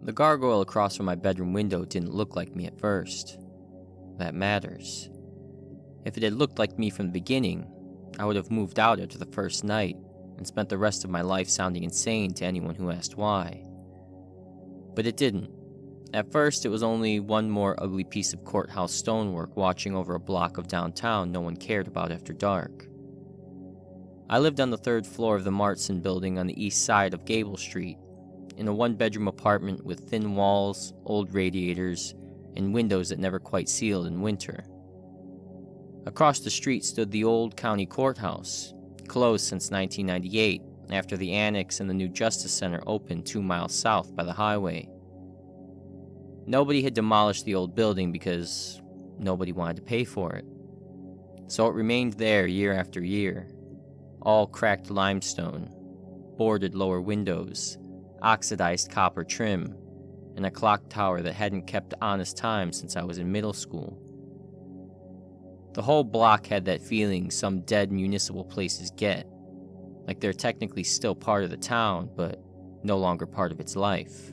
The gargoyle across from my bedroom window didn't look like me at first. That matters. If it had looked like me from the beginning, I would have moved out after the first night and spent the rest of my life sounding insane to anyone who asked why. But it didn't. At first, it was only one more ugly piece of courthouse stonework watching over a block of downtown no one cared about after dark. I lived on the 3rd floor of the Martson building on the east side of Gable Street, in a one-bedroom apartment with thin walls, old radiators, and windows that never quite sealed in winter. Across the street stood the old county courthouse, closed since 1998, after the annex and the new Justice Center opened 2 miles south by the highway. Nobody had demolished the old building because nobody wanted to pay for it. So it remained there year after year, all cracked limestone, boarded lower windows, oxidized copper trim, and a clock tower that hadn't kept honest time since I was in middle school. The whole block had that feeling some dead municipal places get, like they're technically still part of the town, but no longer part of its life.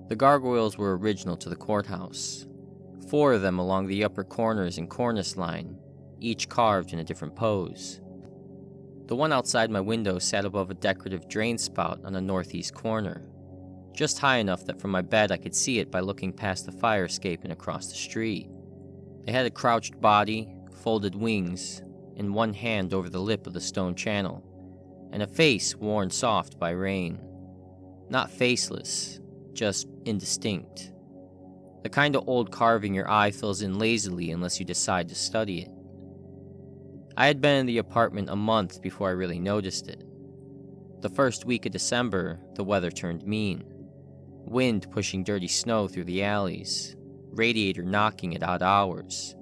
The gargoyles were original to the courthouse, 4 of them along the upper corners and cornice line, each carved in a different pose. The one outside my window sat above a decorative drain spout on the northeast corner, just high enough that from my bed I could see it by looking past the fire escape and across the street. It had a crouched body, folded wings, and one hand over the lip of the stone channel, and a face worn soft by rain. Not faceless, just indistinct. The kind of old carving your eye fills in lazily unless you decide to study it. I had been in the apartment a month before I really noticed it. The first week of December, the weather turned mean. Wind pushing dirty snow through the alleys, radiator knocking at odd hours,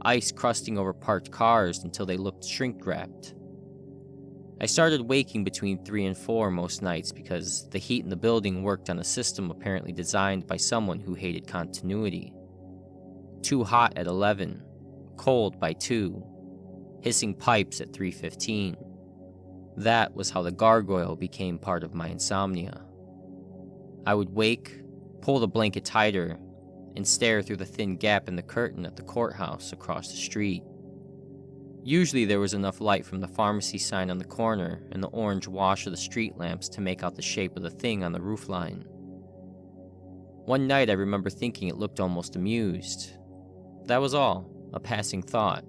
ice crusting over parked cars until they looked shrink-wrapped. I started waking between 3 and 4 most nights because the heat in the building worked on a system apparently designed by someone who hated continuity. Too hot at 11, cold by 2, hissing pipes at 3:15. That was how the gargoyle became part of my insomnia. I would wake, pull the blanket tighter, and stare through the thin gap in the curtain at the courthouse across the street. Usually there was enough light from the pharmacy sign on the corner and the orange wash of the street lamps to make out the shape of the thing on the roofline. One night I remember thinking it looked almost amused. That was all, a passing thought.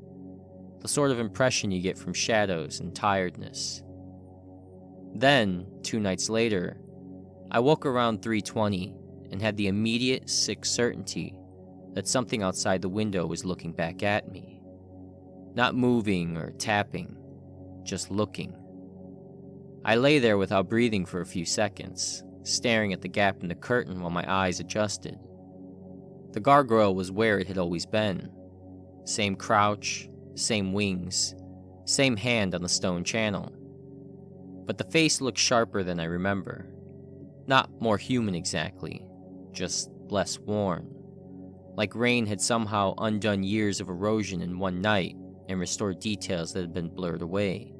The sort of impression you get from shadows and tiredness. Then, 2 nights later, I woke around 3:20 and had the immediate, sick certainty that something outside the window was looking back at me. Not moving or tapping, just looking. I lay there without breathing for a few seconds, staring at the gap in the curtain while my eyes adjusted. The gargoyle was where it had always been. Same crouch, same wings, same hand on the stone channel. But the face looked sharper than I remember. Not more human exactly, just less worn. Like rain had somehow undone years of erosion in one night and restored details that had been blurred away.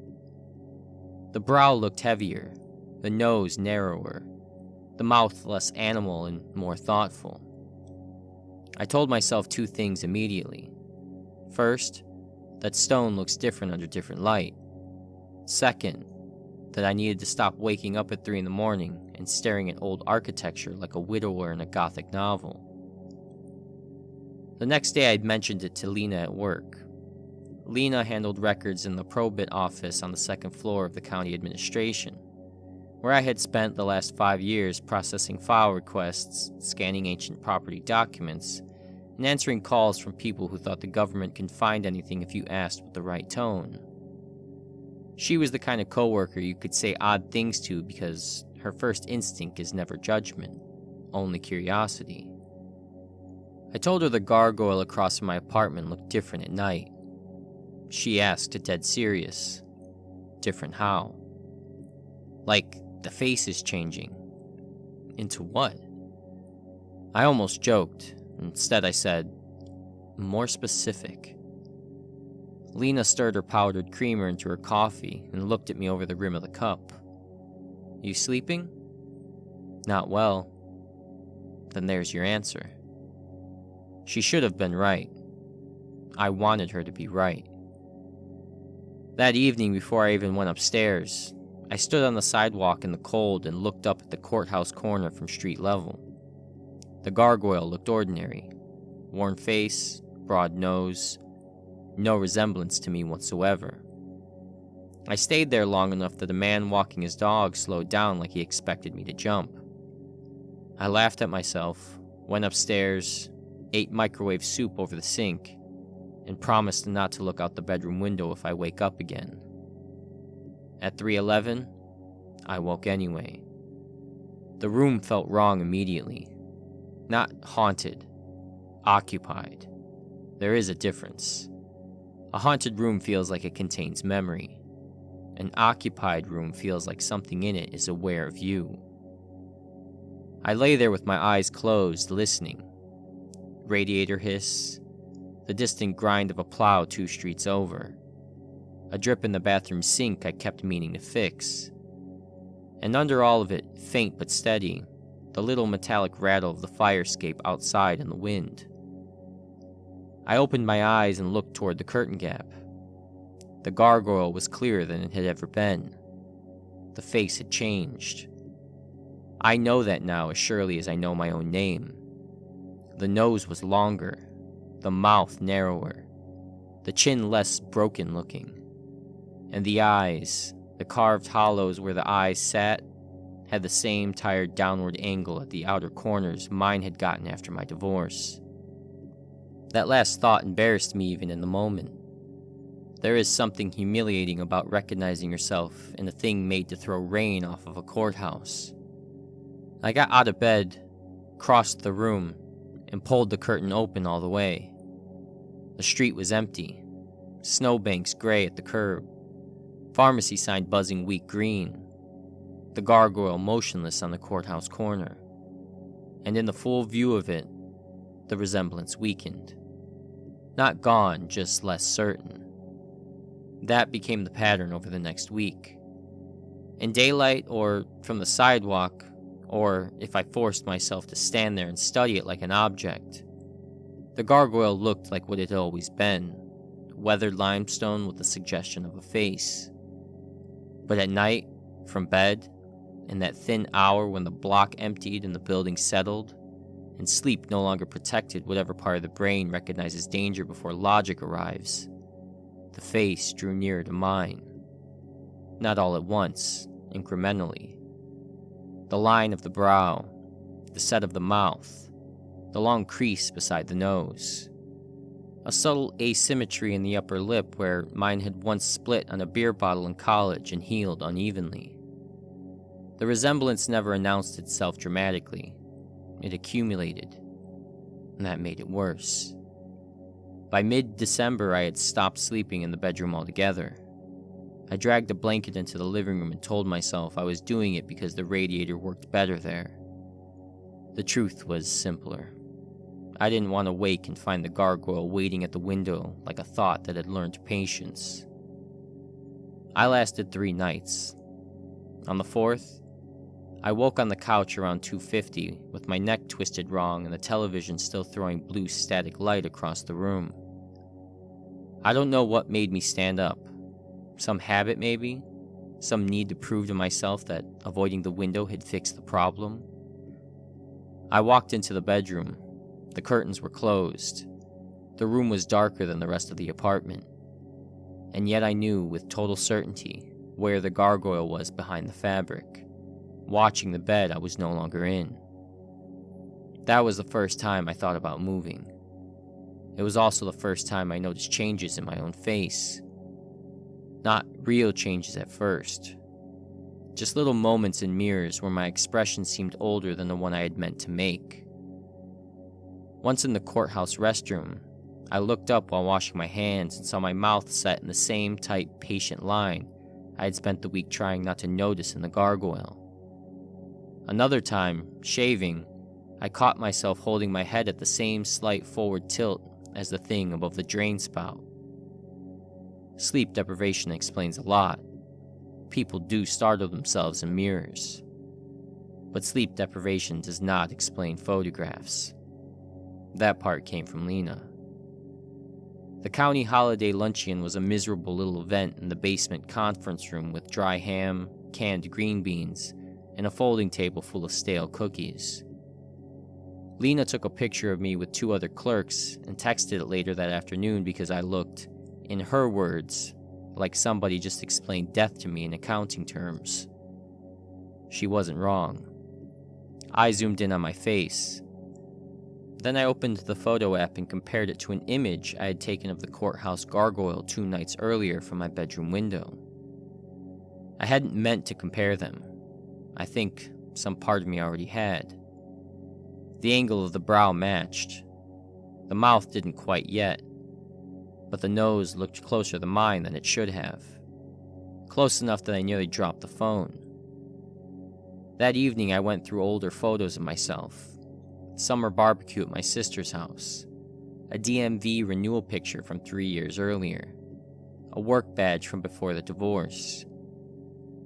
The brow looked heavier, the nose narrower, the mouth less animal and more thoughtful. I told myself 2 things immediately. First, that stone looks different under different light. Second, that I needed to stop waking up at 3 in the morning and staring at old architecture like a widower in a gothic novel. The next day I'd mentioned it to Lena at work. Lena handled records in the probate office on the 2nd floor of the county administration, where I had spent the last 5 years processing file requests, scanning ancient property documents, and answering calls from people who thought the government can find anything if you asked with the right tone. She was the kind of coworker you could say odd things to because her first instinct is never judgment, only curiosity. I told her the gargoyle across from my apartment looked different at night. She asked, dead serious. Different how? Like, the face is changing. Into what? I almost joked. Instead I said, more specific. Lena stirred her powdered creamer into her coffee and looked at me over the rim of the cup. You sleeping? Not well. then there's your answer. She should have been right. I wanted her to be right. That evening, before I even went upstairs, I stood on the sidewalk in the cold and looked up at the courthouse corner from street level. The gargoyle looked ordinary. Worn face, broad nose, no resemblance to me whatsoever. I stayed there long enough that a man walking his dog slowed down like he expected me to jump. I laughed at myself, went upstairs, ate microwave soup over the sink, and promised not to look out the bedroom window if I wake up again. At 3:11, I woke anyway. The room felt wrong immediately. Not haunted, occupied. There is a difference. A haunted room feels like it contains memory. An occupied room feels like something in it is aware of you. I lay there with my eyes closed, listening. Radiator hiss, the distant grind of a plow 2 streets over, a drip in the bathroom sink I kept meaning to fix. And under all of it, faint but steady, the little metallic rattle of the fire escape outside in the wind. I opened my eyes and looked toward the curtain gap. The gargoyle was clearer than it had ever been. The face had changed. I know that now as surely as I know my own name. The nose was longer, the mouth narrower, the chin less broken looking, and the eyes, the carved hollows where the eyes sat, had the same tired downward angle at the outer corners mine had gotten after my divorce. That last thought embarrassed me even in the moment. There is something humiliating about recognizing yourself in a thing made to throw rain off of a courthouse. I got out of bed, crossed the room, and pulled the curtain open all the way. The street was empty, snowbanks gray at the curb, pharmacy sign buzzing weak green, the gargoyle motionless on the courthouse corner. And in the full view of it, the resemblance weakened. Not gone, just less certain. That became the pattern over the next week. In daylight, or from the sidewalk, or if I forced myself to stand there and study it like an object, the gargoyle looked like what it had always been, weathered limestone with the suggestion of a face. But at night, from bed, in that thin hour when the block emptied and the building settled, and sleep no longer protected whatever part of the brain recognizes danger before logic arrives, the face drew nearer to mine. Not all at once, incrementally. The line of the brow, the set of the mouth, the long crease beside the nose. A subtle asymmetry in the upper lip where mine had once split on a beer bottle in college and healed unevenly. The resemblance never announced itself dramatically. It accumulated, and that made it worse. By mid-December, I had stopped sleeping in the bedroom altogether. I dragged a blanket into the living room and told myself I was doing it because the radiator worked better there. The truth was simpler. I didn't want to wake and find the gargoyle waiting at the window like a thought that had learned patience. I lasted 3 nights. On the 4th, I woke on the couch around 2:50 with my neck twisted wrong and the television still throwing blue static light across the room. I don't know what made me stand up. Some habit maybe? Some need to prove to myself that avoiding the window had fixed the problem? I walked into the bedroom. The curtains were closed. The room was darker than the rest of the apartment. And yet I knew with total certainty where the gargoyle was behind the fabric, watching the bed I was no longer in. That was the first time I thought about moving. It was also the first time I noticed changes in my own face. Not real changes at first. Just little moments in mirrors where my expression seemed older than the one I had meant to make. Once in the courthouse restroom, I looked up while washing my hands and saw my mouth set in the same tight, patient line I had spent the week trying not to notice in the gargoyle. Another time, shaving, I caught myself holding my head at the same slight forward tilt as the thing above the drain spout. Sleep deprivation explains a lot. People do startle themselves in mirrors. but sleep deprivation does not explain photographs. That part came from Lena. The county holiday luncheon was a miserable little event in the basement conference room with dry ham, canned green beans, and a folding table full of stale cookies. Lena took a picture of me with 2 other clerks and texted it later that afternoon because I looked, in her words, like somebody just explained death to me in accounting terms. She wasn't wrong. I zoomed in on my face. Then I opened the photo app and compared it to an image I had taken of the courthouse gargoyle 2 nights earlier from my bedroom window. I hadn't meant to compare them. I think some part of me already had. The angle of the brow matched. The mouth didn't quite yet, but the nose looked closer to mine than it should have. Close enough that I nearly dropped the phone. That evening I went through older photos of myself. Summer barbecue at my sister's house. A DMV renewal picture from 3 years earlier. A work badge from before the divorce.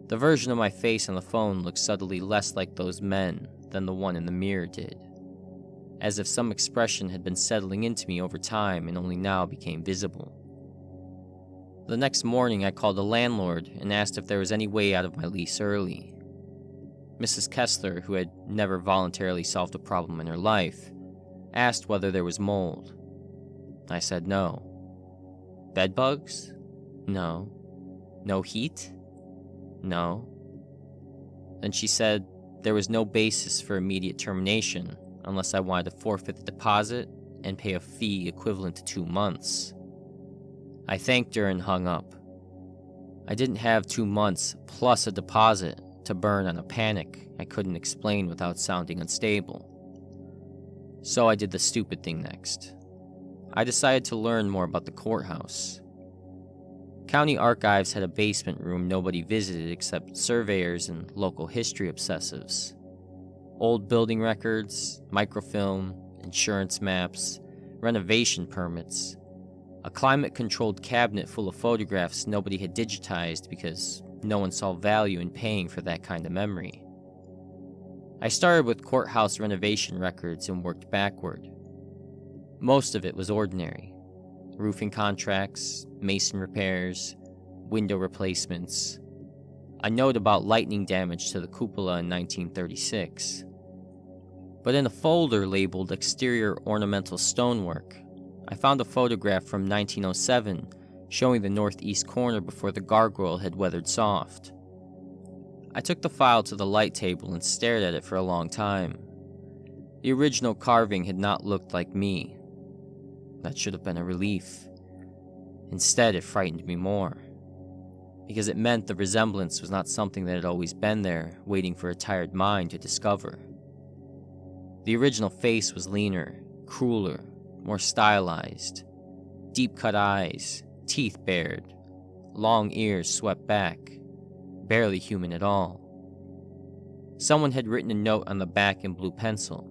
The version of my face on the phone looked subtly less like those men than the one in the mirror did. As if some expression had been settling into me over time and only now became visible. The next morning I called the landlord and asked if there was any way out of my lease early. Mrs. Kessler, who had never voluntarily solved a problem in her life, asked whether there was mold. I said no. Bedbugs? No. No heat? No. Then she said there was no basis for immediate termination unless I wanted to forfeit the deposit and pay a fee equivalent to 2 months. I thanked her and hung up. I didn't have 2 months plus a deposit to burn on a panic I couldn't explain without sounding unstable. So I did the stupid thing next. I decided to learn more about the courthouse. County archives had a basement room nobody visited except surveyors and local history obsessives. Old building records, microfilm, insurance maps, renovation permits, a climate-controlled cabinet full of photographs nobody had digitized because no one saw value in paying for that kind of memory. I started with courthouse renovation records and worked backward. Most of it was ordinary. Roofing contracts, mason repairs, window replacements. A note about lightning damage to the cupola in 1936. But in a folder labeled Exterior Ornamental Stonework, I found a photograph from 1907 showing the northeast corner before the gargoyle had weathered soft. I took the file to the light table and stared at it for a long time. The original carving had not looked like me. That should have been a relief. Instead, it frightened me more, because it meant the resemblance was not something that had always been there, waiting for a tired mind to discover. The original face was leaner, crueler, more stylized. Deep-cut eyes, teeth bared, long ears swept back, barely human at all. Someone had written a note on the back in blue pencil.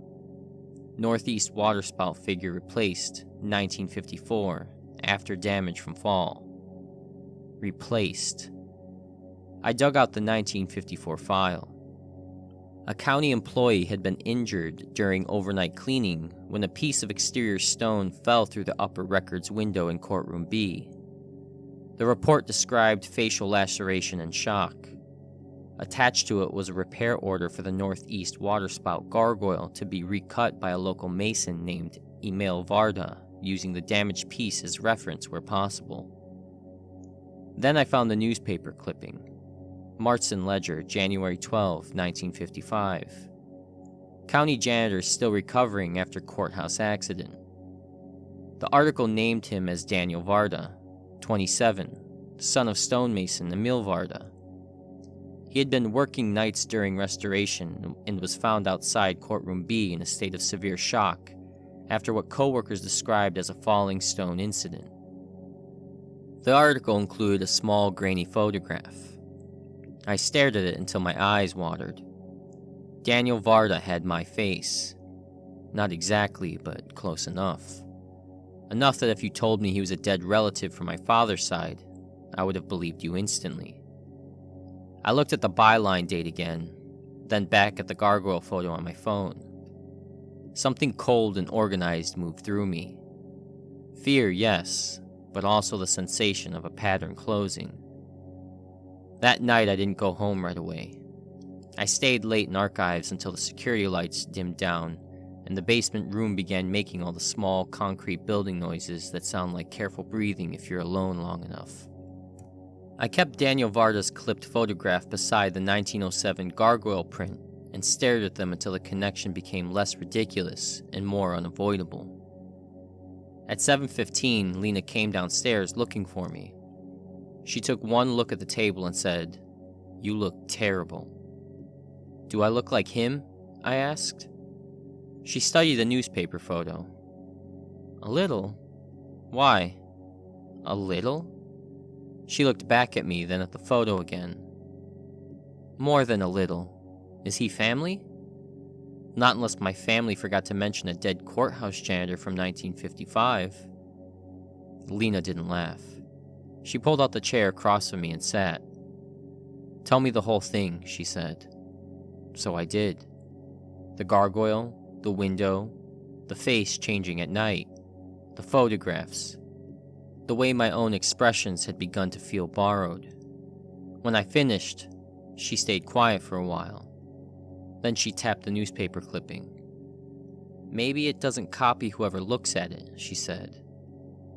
Northeast waterspout figure replaced, 1954, after damage from fall. Replaced. I dug out the 1954 file. A county employee had been injured during overnight cleaning when a piece of exterior stone fell through the upper records window in courtroom B. The report described facial laceration and shock. Attached to it was a repair order for the northeast waterspout gargoyle to be recut by a local mason named Emil Varda, using the damaged piece as reference where possible. Then I found the newspaper clipping. Martson Ledger, January 12, 1955. County janitor still recovering after courthouse accident. The article named him as Daniel Varda, 27, son of stonemason Emil Varda. He had been working nights during restoration and was found outside courtroom B in a state of severe shock after what coworkers described as a falling stone incident. The article included a small, grainy photograph. I stared at it until my eyes watered. Daniel Varda had my face. Not exactly, but close enough. Enough that if you told me he was a dead relative from my father's side, I would have believed you instantly. I looked at the byline date again. then back at the gargoyle photo on my phone. Something cold and organized moved through me. Fear, yes, but also the sensation of a pattern closing. That night I didn't go home right away. I stayed late in archives until the security lights dimmed down and the basement room began making all the small concrete building noises that sound like careful breathing if you're alone long enough. I kept Daniel Varda's clipped photograph beside the 1907 Gargoyle print and stared at them until the connection became less ridiculous and more unavoidable. At 7:15, Lena came downstairs looking for me. She took one look at the table and said, "You look terrible." "Do I look like him?" I asked. She studied the newspaper photo. "A little? Why? A little?" She looked back at me, then at the photo again. "More than a little. Is he family?" "Not unless my family forgot to mention a dead courthouse janitor from 1955. Lena didn't laugh. She pulled out the chair across from me and sat. "Tell me the whole thing," she said. So I did. The gargoyle, the window, the face changing at night, the photographs, the way my own expressions had begun to feel borrowed. When I finished, she stayed quiet for a while. Then she tapped the newspaper clipping. "Maybe it doesn't copy whoever looks at it," she said.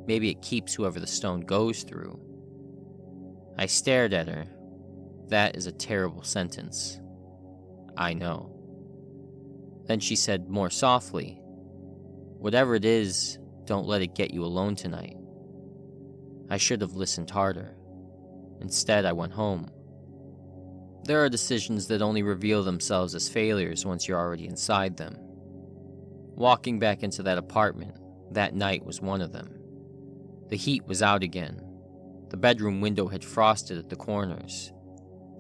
"Maybe it keeps whoever the stone goes through." I stared at her. That is a terrible sentence. I know. Then she said more softly, "Whatever it is, don't let it get you alone tonight." I should have listened harder. Instead, I went home. There are decisions that only reveal themselves as failures once you're already inside them. Walking back into that apartment, that night was one of them. The heat was out again. The bedroom window had frosted at the corners.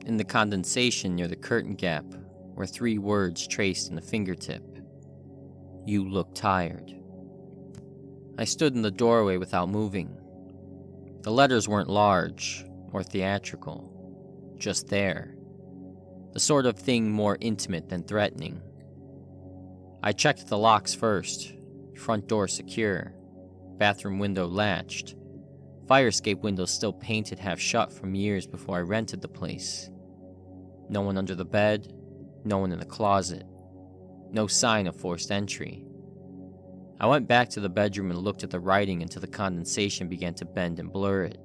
In the condensation near the curtain gap were 3 words traced in a fingertip. "You look tired." I stood in the doorway without moving. The letters weren't large or theatrical, just there. The sort of thing more intimate than threatening. I checked the locks first. Front door secure. Bathroom window latched. Fire escape windows still painted half shut from years before I rented the place. No one under the bed. No one in the closet. No sign of forced entry. I went back to the bedroom and looked at the writing until the condensation began to bend and blur it.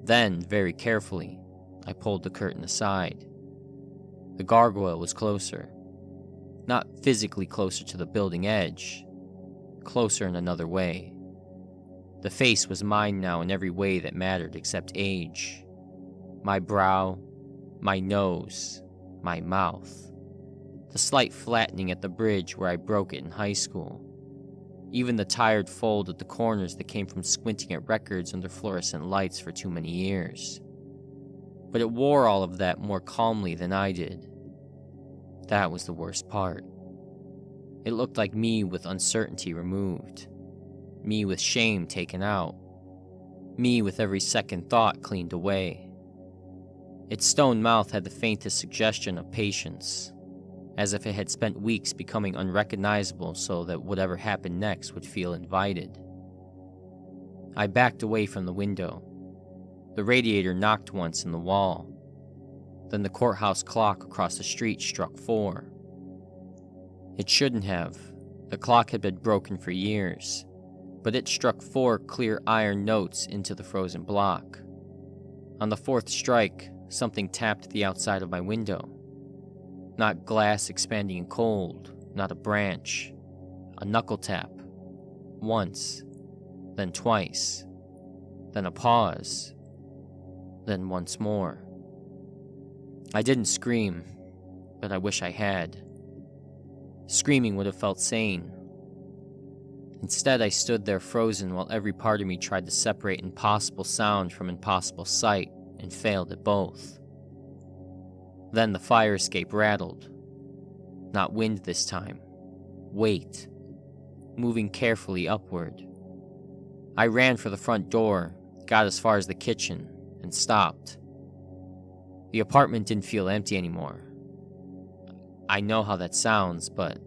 Then, very carefully, I pulled the curtain aside. The gargoyle was closer. Not physically closer to the building edge. Closer in another way. The face was mine now in every way that mattered except age. My brow, my nose, my mouth. The slight flattening at the bridge where I broke it in high school. Even the tired fold at the corners that came from squinting at records under fluorescent lights for too many years. But it wore all of that more calmly than I did. That was the worst part. It looked like me with uncertainty removed. Me with shame taken out. Me with every second thought cleaned away. Its stone mouth had the faintest suggestion of patience, as if it had spent weeks becoming unrecognizable so that whatever happened next would feel invited. I backed away from the window. The radiator knocked once in the wall. Then the courthouse clock across the street struck 4. It shouldn't have. The clock had been broken for years, but it struck 4 clear iron notes into the frozen block. On the 4th strike, something tapped the outside of my window. Not glass expanding in cold, not a branch. A knuckle tap. Once, then twice, then a pause, then once more. I didn't scream, but I wish I had. Screaming would have felt sane. Instead, I stood there frozen while every part of me tried to separate impossible sound from impossible sight and failed at both. Then the fire escape rattled. Not wind this time. Weight. Moving carefully upward. I ran for the front door, got as far as the kitchen, and stopped. The apartment didn't feel empty anymore. I know how that sounds, but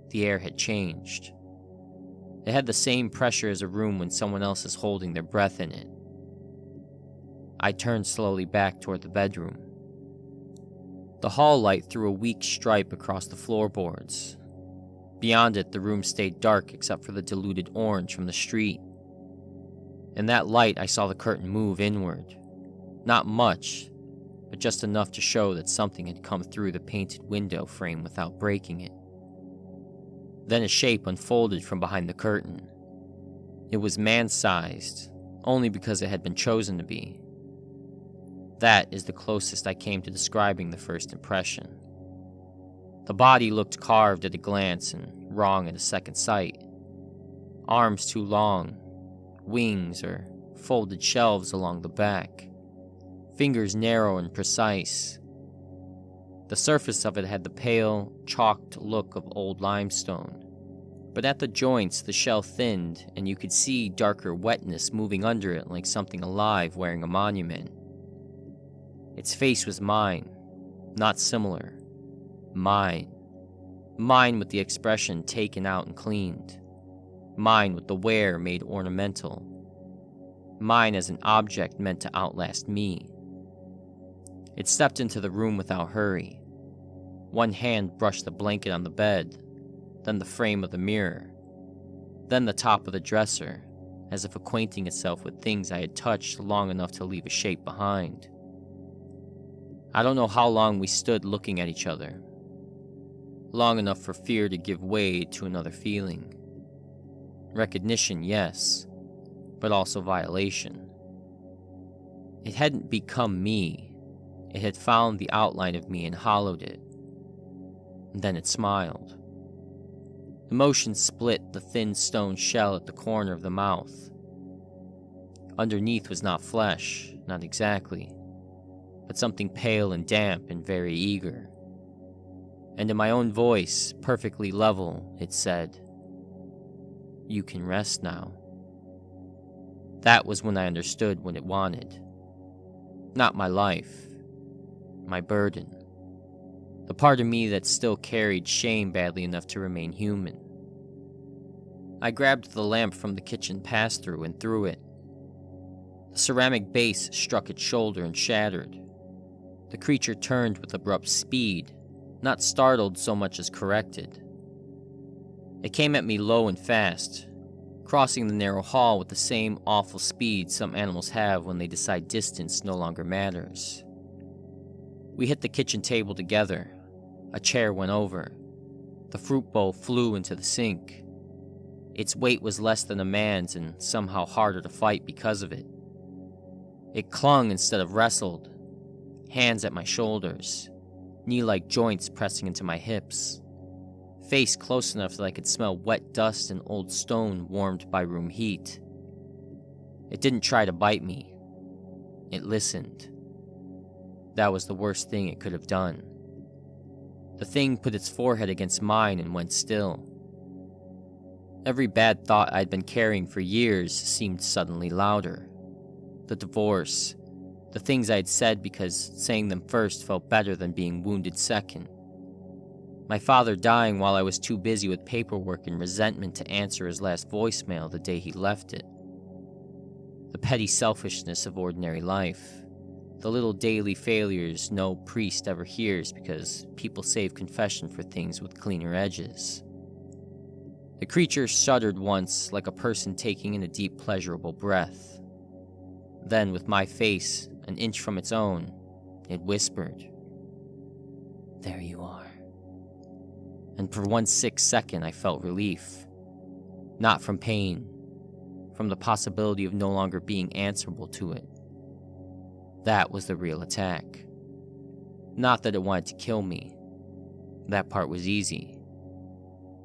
the air had changed. It had the same pressure as a room when someone else is holding their breath in it. I turned slowly back toward the bedroom. The hall light threw a weak stripe across the floorboards. Beyond it, the room stayed dark except for the diluted orange from the street. In that light, I saw the curtain move inward. Not much, but just enough to show that something had come through the painted window frame without breaking it. Then a shape unfolded from behind the curtain. It was man-sized, only because it had been chosen to be. That is the closest I came to describing the first impression. The body looked carved at a glance and wrong at a second sight. Arms too long, wings or folded shelves along the back, fingers narrow and precise. The surface of it had the pale, chalked look of old limestone, but at the joints the shell thinned and you could see darker wetness moving under it like something alive wearing a monument. Its face was mine, not similar. Mine. Mine with the expression taken out and cleaned. Mine with the wear made ornamental. Mine as an object meant to outlast me. It stepped into the room without hurry. One hand brushed the blanket on the bed, then the frame of the mirror, then the top of the dresser, as if acquainting itself with things I had touched long enough to leave a shape behind. I don't know how long we stood looking at each other. Long enough for fear to give way to another feeling. Recognition, yes, but also violation. It hadn't become me. It had found the outline of me and hollowed it. And then it smiled. Emotion split the thin stone shell at the corner of the mouth. Underneath was not flesh, not exactly, but something pale and damp and very eager. And in my own voice, perfectly level, it said, "You can rest now." That was when I understood what it wanted. Not my life, my burden. The part of me that still carried shame badly enough to remain human. I grabbed the lamp from the kitchen pass-through and threw it. The ceramic base struck its shoulder and shattered. The creature turned with abrupt speed, not startled so much as corrected. It came at me low and fast, crossing the narrow hall with the same awful speed some animals have when they decide distance no longer matters. We hit the kitchen table together. A chair went over. The fruit bowl flew into the sink. Its weight was less than a man's and somehow harder to fight because of it. It clung instead of wrestled, hands at my shoulders, knee-like joints pressing into my hips, face close enough that I could smell wet dust and old stone warmed by room heat. It didn't try to bite me. It listened. That was the worst thing it could have done. The thing put its forehead against mine and went still. Every bad thought I'd been carrying for years seemed suddenly louder. The divorce, the things I had said because saying them first felt better than being wounded second. My father dying while I was too busy with paperwork and resentment to answer his last voicemail the day he left it. The petty selfishness of ordinary life. The little daily failures no priest ever hears because people save confession for things with cleaner edges. The creature shuddered once like a person taking in a deep pleasurable breath. Then, with my face an inch from its own, it whispered, "There you are." And for 1 second I felt relief. Not from pain, from the possibility of no longer being answerable to it. That was the real attack. Not that it wanted to kill me. That part was easy.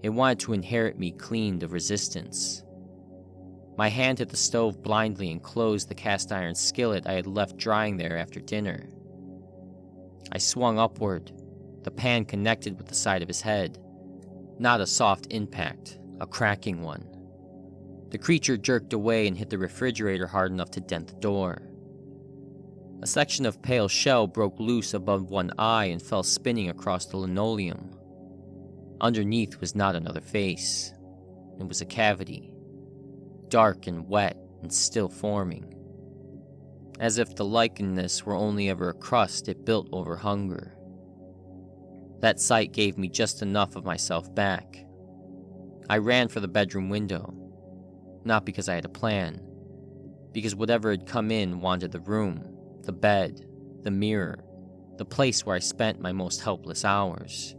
It wanted to inherit me cleaned of resistance. My hand hit the stove blindly and closed the cast iron skillet I had left drying there after dinner. I swung upward, the pan connected with the side of his head. Not a soft impact, a cracking one. The creature jerked away and hit the refrigerator hard enough to dent the door. A section of pale shell broke loose above one eye and fell spinning across the linoleum, Underneath was not another face. It was a cavity, dark and wet and still forming. As if the likeness were only ever a crust it built over hunger. That sight gave me just enough of myself back. I ran for the bedroom window, not because I had a plan, because whatever had come in wanted the room, the bed, the mirror, the place where I spent my most helpless hours.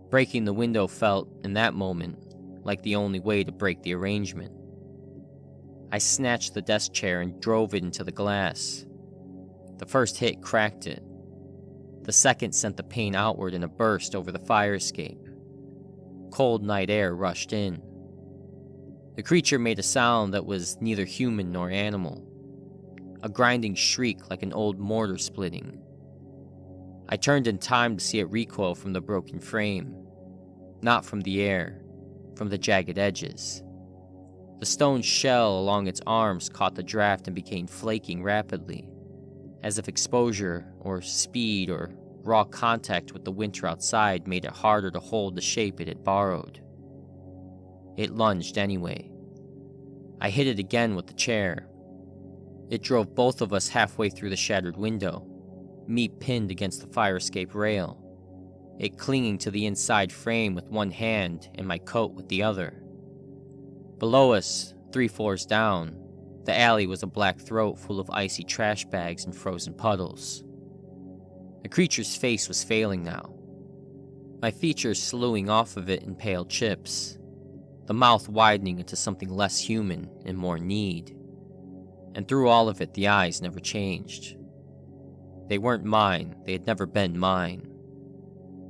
Breaking the window felt, in that moment, like the only way to break the arrangement. I snatched the desk chair and drove it into the glass. The first hit cracked it. The second sent the pane outward in a burst over the fire escape. Cold night air rushed in. The creature made a sound that was neither human nor animal. A grinding shriek like an old mortar splitting. I turned in time to see it recoil from the broken frame. Not from the air, from the jagged edges. The stone shell along its arms caught the draft and became flaking rapidly, as if exposure, or speed, or raw contact with the winter outside made it harder to hold the shape it had borrowed. It lunged anyway. I hit it again with the chair. It drove both of us halfway through the shattered window, me pinned against the fire escape rail, it clinging to the inside frame with one hand and my coat with the other. Below us, 3 floors down, the alley was a black throat full of icy trash bags and frozen puddles. The creature's face was failing now, my features slewing off of it in pale chips, the mouth widening into something less human and more need. And through all of it, the eyes never changed. They weren't mine, they had never been mine.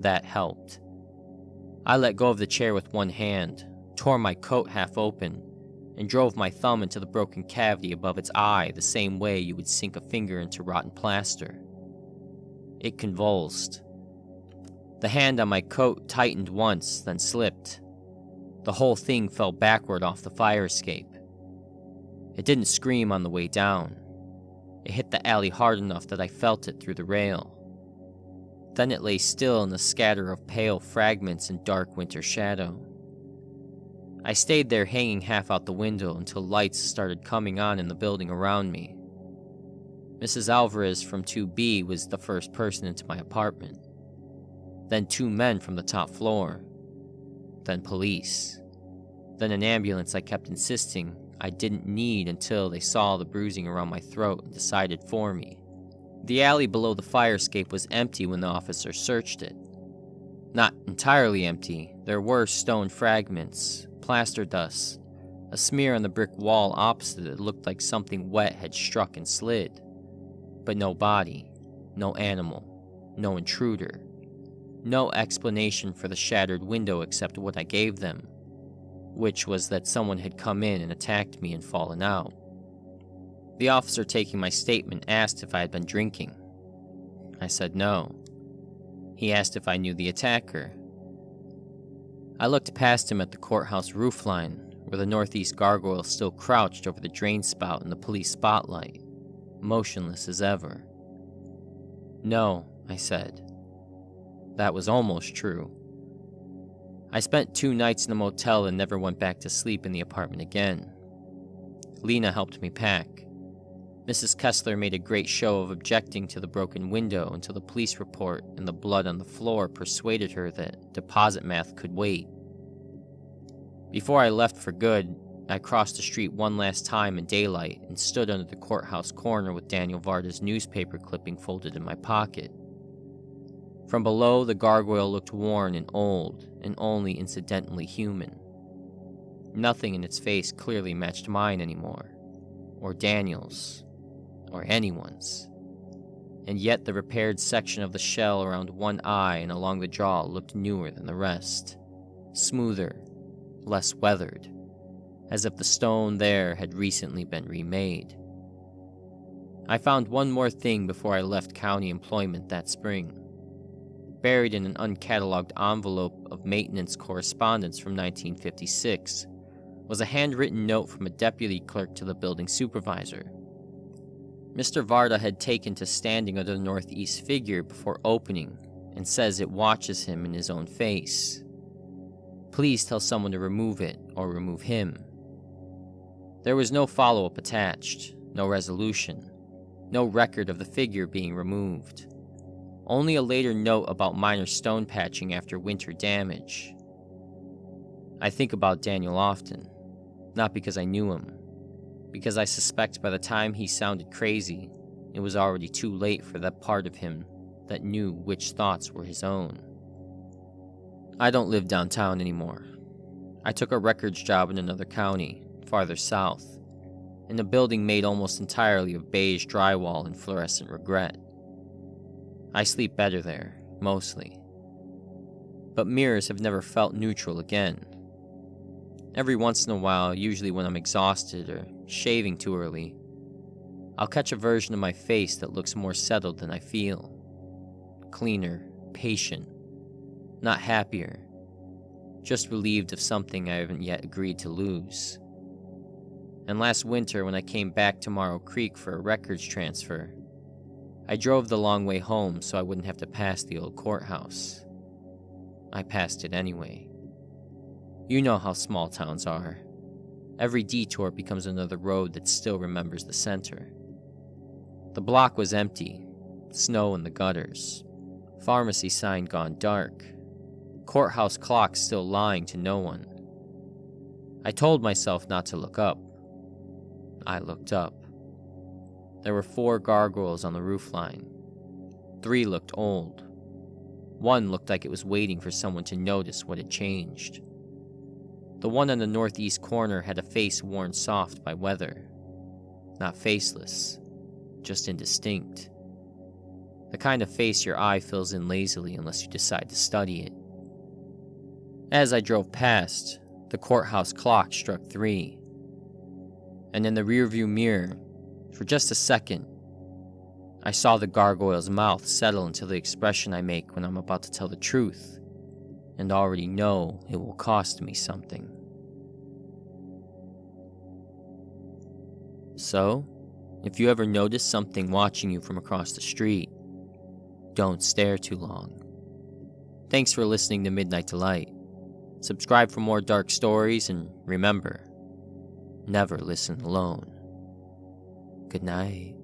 That helped. I let go of the chair with one hand, tore my coat half open, and drove my thumb into the broken cavity above its eye the same way you would sink a finger into rotten plaster. It convulsed. The hand on my coat tightened once, then slipped. The whole thing fell backward off the fire escape. It didn't scream on the way down. It hit the alley hard enough that I felt it through the rail. Then it lay still in a scatter of pale fragments in dark winter shadow. I stayed there hanging half out the window until lights started coming on in the building around me. Mrs. Alvarez from 2B was the first person into my apartment. Then 2 men from the top floor. Then police. Then an ambulance I kept insisting I didn't need until they saw the bruising around my throat and decided for me. The alley below the fire escape was empty when the officer searched it. Not entirely empty, there were stone fragments, plaster dust, a smear on the brick wall opposite that looked like something wet had struck and slid. But no body, no animal, no intruder. No explanation for the shattered window except what I gave them, which was that someone had come in and attacked me and fallen out. The officer taking my statement asked if I had been drinking. I said no. He asked if I knew the attacker. I looked past him at the courthouse roofline, where the northeast gargoyle still crouched over the drain spout in the police spotlight, motionless as ever. No, I said. That was almost true. I spent 2 nights in a motel and never went back to sleep in the apartment again. Lena helped me pack. Mrs. Kessler made a great show of objecting to the broken window until the police report and the blood on the floor persuaded her that deposit math could wait. Before I left for good, I crossed the street one last time in daylight and stood under the courthouse corner with Daniel Varda's newspaper clipping folded in my pocket. From below, the gargoyle looked worn and old, and only incidentally human. Nothing in its face clearly matched mine anymore, or Daniel's, or anyone's. And yet the repaired section of the shell around one eye and along the jaw looked newer than the rest, smoother, less weathered, as if the stone there had recently been remade. I found one more thing before I left county employment that spring. Buried in an uncatalogued envelope of maintenance correspondence from 1956 was a handwritten note from a deputy clerk to the building supervisor. Mr. Varda had taken to standing under the northeast figure before opening and says it watches him in his own face, Please tell someone to remove it or remove him. There was no follow-up attached, no resolution, no record of the figure being removed. Only a later note about minor stone patching after winter damage. I think about Daniel often, not because I knew him, because I suspect by the time he sounded crazy, it was already too late for that part of him that knew which thoughts were his own. I don't live downtown anymore. I took a records job in another county, farther south, in a building made almost entirely of beige drywall and fluorescent regret. I sleep better there, mostly. But mirrors have never felt neutral again. Every once in a while, usually when I'm exhausted or shaving too early, I'll catch a version of my face that looks more settled than I feel. Cleaner, patient, not happier, just relieved of something I haven't yet agreed to lose. And last winter, when I came back to Morrow Creek for a records transfer, I drove the long way home so I wouldn't have to pass the old courthouse. I passed it anyway. You know how small towns are. Every detour becomes another road that still remembers the center. The block was empty, snow in the gutters, pharmacy sign gone dark, courthouse clock still lying to no one. I told myself not to look up. I looked up. There were 4 gargoyles on the roofline. 3 looked old. 1 looked like it was waiting for someone to notice what had changed. The one on the northeast corner had a face worn soft by weather. Not faceless, just indistinct. The kind of face your eye fills in lazily unless you decide to study it. As I drove past, the courthouse clock struck 3. And in the rearview mirror, for just a second, I saw the gargoyle's mouth settle into the expression I make when I'm about to tell the truth, and already know it will cost me something. So, if you ever notice something watching you from across the street, don't stare too long. Thanks for listening to Midnight Delight. Subscribe for more dark stories, and remember, never listen alone. Good night.